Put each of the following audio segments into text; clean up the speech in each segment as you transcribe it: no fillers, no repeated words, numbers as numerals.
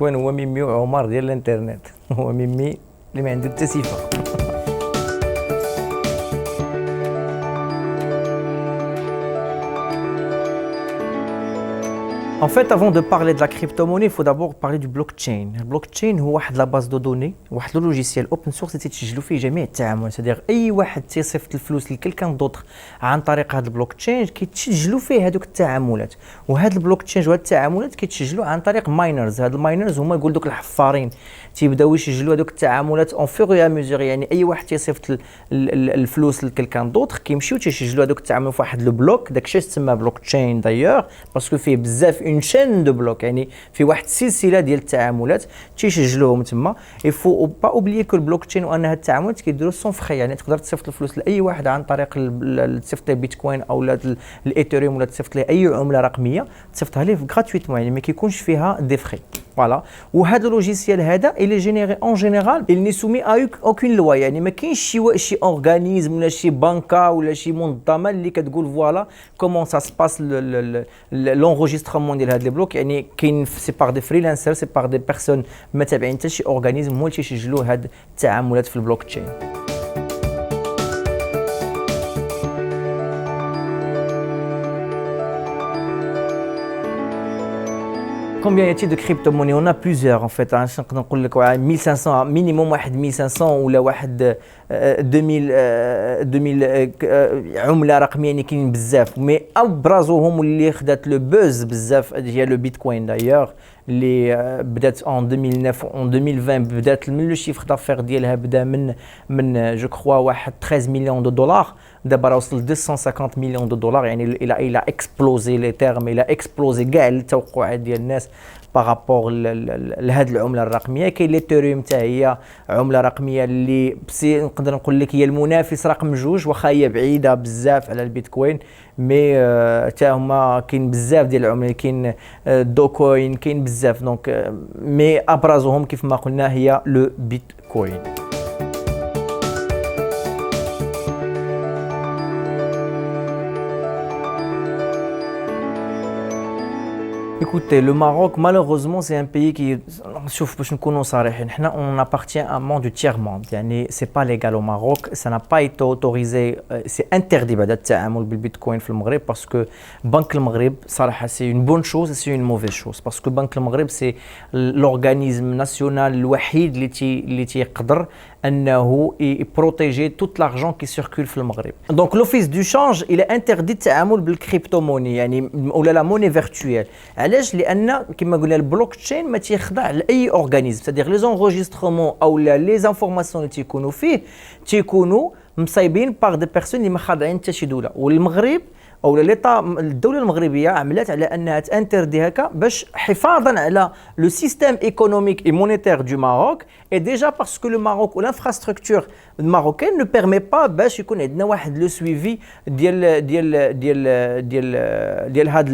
البيتكوين هو ميمي وعمر ديال الانترنت. هو ميمي اللي ما عنده حتى صفه. En fait, avant de parler de la crypto-monnaie, il faut d'abord parler du blockchain. Le blockchain هو واحد la base de données, واحد le logiciel open source اللي تسجلوا فيه جميع التعامل، c'est-à-dire أي واحد تيصيفط الفلوس لكلكان دوطر عن طريق هذا البلوكتشين كيتسجلوا فيه هذوك التعاملات، وهذا البلوكتشين وهاد التعاملات كيتسجلوا عن طريق ماينرز. هاد الماينرز هما يقول دوك الحفارين تيبداو يسجلوا هذوك التعاملات اون فور يا ميزور، يعني اي واحد تيصيفط الفلوس لكلكان دوطر كيمشيو تيسجلوا هذوك التعامل في واحد لو بلوك، داكشي يسمى بلوكتشين دايوغ باسكو فيه بزاف اون شين دو بلوك، يعني في واحد السلسله ديال التعاملات تيسجلوهم تما. يفو با اوبليي كو البلوكتشين وان هاد التعاملات كيديروا سون فخي، يعني تقدر تصيفط الفلوس لاي واحد عن طريق تصيفط ليه بيتكوين او الايثيريوم ولا تصيفط ليه اي عمله رقميه تصيفطها ليه غراتويتمون، يعني ما كيكونش فيها دي فخي. فوالا، وهذا اللوجيسيال هذا il est généré en général il n'est soumis à aucune loi، يعني ما كاينش شي اورغانيزم ولا شي بنكه ولا شي منظمه اللي كتقول فوالا كومون سا سباس لونجسترمون ديال هاد لي بلوك، يعني كاين سي بار دي فريلانسر سي بار دي بيرسون ما تابعين حتى شي اورغانيزم هو اللي تيسجلوا هاد التعاملات في البلوك تشين. Combien y a-t-il de crypto-monnaies? On a plusieurs en fait. نقدر نقول لك 1500 minimum واحد 1500 ولا واحد 2000 عملة رقمية، يعني كاينين بزاف، مي ابرزهم اللي خدات لو بوز بزاف هي لو بيتكوين دايوغ اللي بدات en 2009 en 2020 بدات من لو شيفر دافير ديالها بدا من جو كخوا واحد 13 مليون دو دولار، دابا راه وصل 250 مليون دو دولار، يعني الى اكسبلوزي لي تيرم، الى اكسبلوزي كاع التوقعات ديال الناس بارابور لهاد العمله الرقميه. كاين ليثيريوم حتى هي عمله رقميه اللي نقدر نقول لك هي المنافس رقم جوج، واخا هي بعيده بزاف على البيتكوين، مي حتى هما كاين بزاف ديال العملات، كاين دوكوين، كاين بزاف دونك، مي ابرزهم كيف ما قلنا هي لو بيتكوين. Écoutez, le Maroc, malheureusement, c'est un pays qui, شوف باش نكونوا صريحين، حنا on appartient à un monde du tiers monde، يعني c'est pas légal au Maroc, ça n'a pas été autorisé, c'est interdit بعد التعامل بالبيتكوين في المغرب، parce que بنك المغرب صراحة c'est une bonne chose et c'est une mauvaise chose، parce que بنك المغرب c'est l'organisme national الوحيد اللي تيقدر انه يبروتيجي توت لارجون كي سيركول في المغرب. دونك لوفيس دو شانج الى انتردي التعامل بالكريبتو موني، يعني ولا لا موني فيرتويال. علاش؟ لان كما قلنا البلوك تشين ما تيخضع لاي اورغانيزم، سادير لي زونغوجيسترومون او لي زانفورماسيون اللي تيكونوا فيه تيكونوا مصايبين باغ دي بيرسون اللي ما خاضعين حتى شي دوله، والمغرب او الدوله المغربيه عملت على انها تانتردي هكا باش حفاظا على لو سيستيم ايكونوميك اي مونيتير دو ماروك، اي ديجا باسكو لو ماروك والانفراستركتور الماروكان نو بيرمي با باش يكون عندنا واحد لو سويفي ديال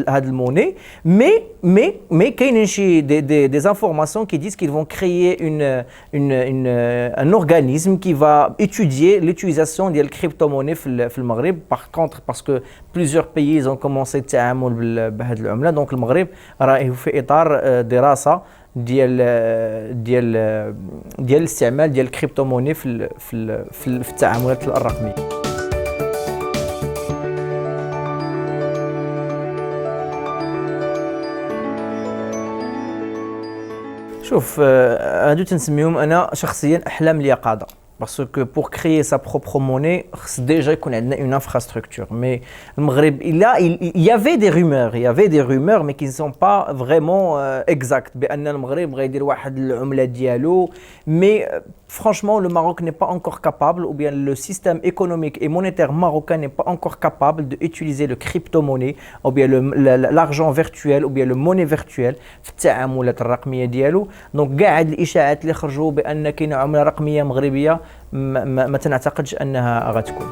هاد الموني. مي كاينين شي دي انفورماسيون كي ديز كي فون كريي ان اورغانيزم كي فا étudier l'utilisation ديال الكريبتو موني في المغرب. باغ كونتر باسكو plusieurs pays ont commencé التعامل بهذه العمله، دونك المغرب راه في اطار دراسه ديال الاستعمال ديال الكريبتو موني في التعاملات الرقميه. شوف هادو تنسميهم انا شخصيا احلام اليقظه، parce que pour créer sa propre monnaie, déjà il y a une infrastructure. Mais le Maghreb, il y avait des rumeurs, mais qui ne sont pas vraiment exactes. بأن المغرب غيدير واحد العملة ديالو، mais franchement le Maroc n'est pas encore capable, ou bien le système économique et monétaire marocain n'est pas encore capable d'utiliser le crypto-monnaie, ou bien l'argent virtuel, ou bien le monnaie virtuelle في التعاملات الرقمية ديالو. donc كاع هاد الإشاعات اللي خرجوا بأن كاين عملة رقمية مغربية ما تنعتقدش انها غتكون.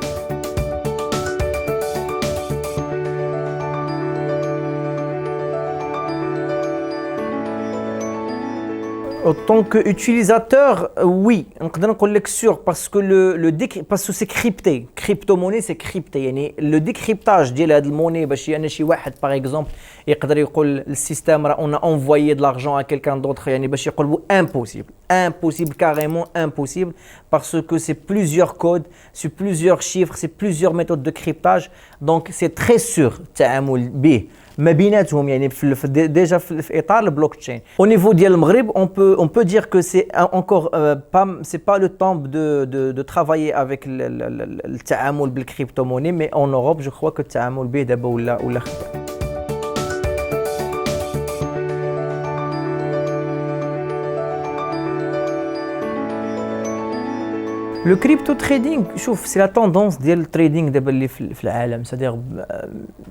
Autant qu'utilisateur, oui, on peut dire sûr parce que parce que c'est crypté. Crypto-monnaie, c'est crypté. يعني le décryptage ديال هذه المونnaie باش أنا شي واحد par exemple يقدر يقول le système on a envoyé de l'argent à quelqu'un d'autre يعني باش يقولوا impossible. Impossible, carrément impossible parce que c'est plusieurs codes, c'est plusieurs chiffres, c'est plusieurs méthodes de cryptage. Donc c'est très sûr التعامل به. ما بيناتهم يعني déjà في اطار البلوك تشين. Au niveau ديال المغرب on peut dire que c'est encore pas le temps de travailler avec التعامل بالكريبتوموني mais en Europe je crois que التعامل به دابا ولا خطر. Le crypto trading, c'est la tendance ديال التريدينغ دابا اللي في العالم، c'est-à-dire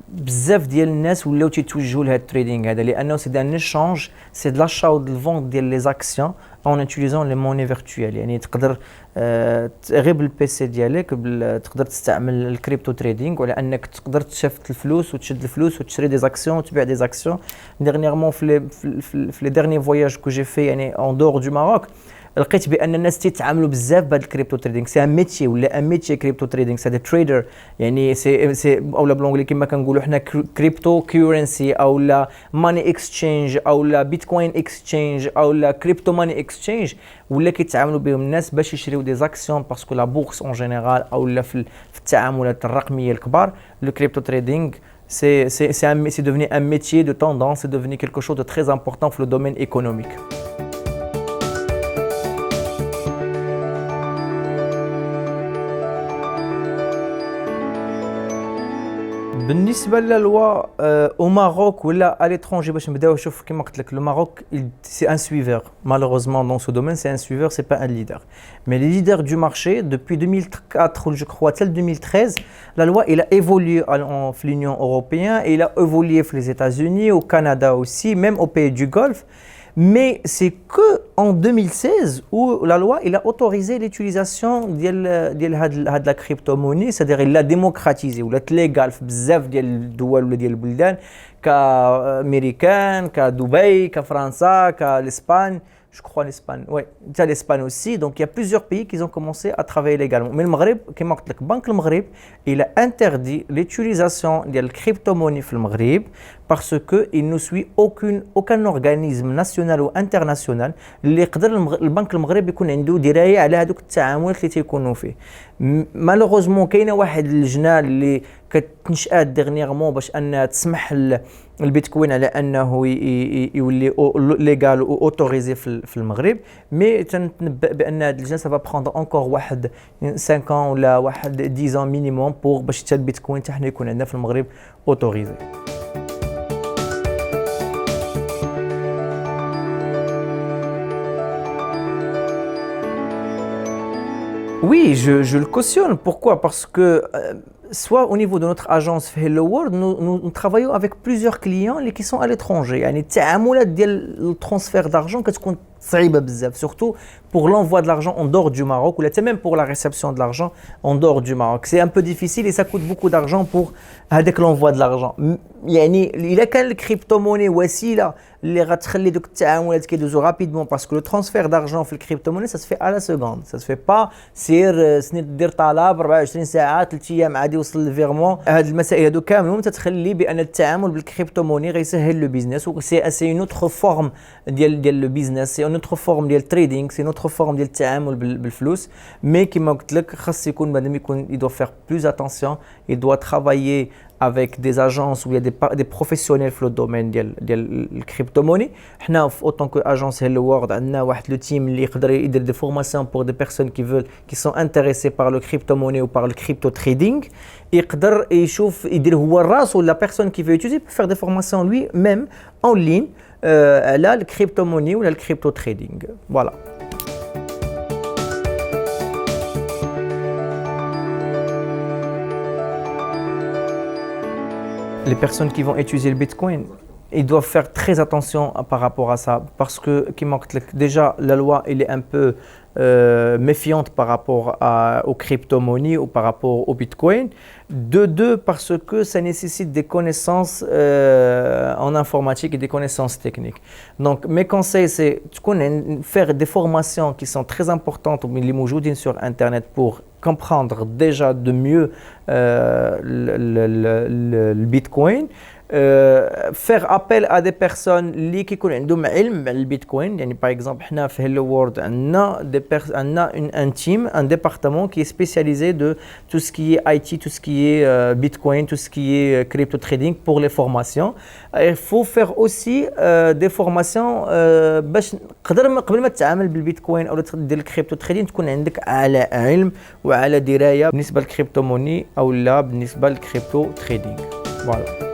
بزاف ديال الناس ولاو تيتوجهوا لهاد التريدينغ هذا لانه سي ان ايشانج، سي دو لاشا و دو الفونت ديال لي زاكسيون اون اتيليزون لي موني فيرتويال. يعني تقدر غير بالبي سي ديالك تقدر تستعمل الكريبتو تريدينغ ولا انك تقدر تشفت الفلوس وتشد الفلوس وتشري دي زاكسيون وتبيع دي زاكسيون. ديرنييرمون في لي ديرني فواياج كو جي في يعني اون دور دو ماروك لقيت بان الناس تيتعاملوا بزاف بهذا الكريبتو تريدينغ. سي ان ميتي ولا ان ميتي كريبتو تريدينغ، سي دي تريدر يعني سي اولا بالونجلي كما كنقولوا حنا كريبتو كيورنسي او لا ماني اكسشينج او لا بيتكوين اكسشينج او لا كريبتو ماني اكسشينج، ولا كيتعاملوا بهم الناس باش يشريو دي زاكسيون باسكو لا بورس اون جينيرال او لا في التعاملات الرقميه الكبار. لو كريبتو تريدينغ c'est devenu un métier de tendance, c'est devenu quelque chose de très important pour le domaine économique. بالنسبه للوا او ماروك ولا à l'étranger باش نبداو شوف كما قلت لك لو ماروك c'est un suiveur malheureusement dans ce domaine, c'est un suiveur, c'est pas un leader. Mais les leaders du marché depuis 2004 je crois tel 2013 la loi il a évolué en l'Union européenne et il a évolué les États-Unis, au Canada aussi, même aux pays du Golfe. Mais c'est que en 2016 où la loi il a autorisé l'utilisation de la crypto-monnaie, c'est-à-dire il l'a démocratisé ou l'a légal في بزاف ديال الدول ولا ديال البلدان كامريكان كدبي كفرنسا كالاسبان. Je crois l'Espagne, ouais, t'as l'Espagne aussi. Donc il y a plusieurs pays qui ont commencé à travailler légalement. Mais le Maghreb, comme je l'ai dit, Banque le Maghreb, il a interdit l'utilisation de la crypto-monnaie dans le Maghreb parce qu'il ne suit aucun organisme national ou international اللي يقدر البنك المغرب يكون عنده درايه على هذوك التعاملات اللي تيكونوا فيه. مالوغوزمون كاينه واحد اللجنه اللي كتنشات ديرنييرمون باش انها تسمح البيتكوين على انه يولي ليغال او اوتوريزي في المغرب. مي تنتنبأ بان هذه اللجنه سافا بروندر انكور واحد 5 ans ولا واحد 10 ans مينيموم بور باش حتى البيتكوين حتى حنا يكون عندنا في المغرب اوتوريزي. Oui, je le cautionne. Pourquoi? Parce que soit au niveau de notre agence Hello World, nous travaillons avec plusieurs clients qui sont à l'étranger. يعني التعاملات ديال الترانسفير d'argent كتكون صعيبة بزاف, surtout pour l'envoi de l'argent en dehors du Maroc ou même pour la réception de l'argent en dehors du Maroc. C'est un peu difficile et ça coûte beaucoup d'argent pour هذاك l'envoi de l'argent. يعني إلا كان الكريبتوموني وسيلة اللي غتخلي دوك التعاملات كيدوزو رابيدمون باسكو لو ترانسفير دارجون في الكريبتوموني ça se fait à la seconde, ça se fait pas سير سنين دير طلب 24 ساعه 3 ايام عادي يوصل الفيرمون. هاد المسائل هادو كاملهم تتخلي بان التعامل بالكريبتوموني غيسهل لو بيزنس و سي اون اوتر فورم ديال لو بيزنس, سي اون اوتر فورم ديال التريدينغ, سي اون اوتر فورم ديال التعامل بالفلوس. مي كيما قلت لك خاص يكون مادام يكون il doit faire plus attention, il doit travailler avec des agences où il y a des professionnels dans le domaine de la crypto-monnaie. Nous, en tant qu'agence Hello World, on a le team qui fait des formations pour des personnes qui sont intéressées par le crypto-monnaie ou par le crypto-trading. Il la personne qui veut utiliser peut faire des formations lui-même en ligne à la crypto-monnaie ou le crypto-trading. Voilà. Les personnes qui vont utiliser le Bitcoin, ils doivent faire très attention par rapport à ça parce que déjà la loi elle est un peu méfiante par rapport aux crypto-monnaies ou par rapport au Bitcoin. De deux, parce que ça nécessite des connaissances en informatique et des connaissances techniques. Donc, mes conseils, c'est de faire des formations qui sont très importantes sur Internet pour comprendre déjà de mieux le Bitcoin. Faire appel à des personnes qui connaissent le Bitcoin. Par exemple, nous, في Hello World, on a un team, un département qui est spécialisé de tout ce qui est IT, tout ce qui est Bitcoin, tout ce qui est crypto trading pour les formations. Il faut faire aussi des formations باش قبل ما تتعامل بالبيتكوين او دير الكريبتو تريدينغ تكون عندك على علم وعلى درايه بالنسبه للكريبتو موني او لا بالنسبه للكريبتو تريدينغ. فوالا.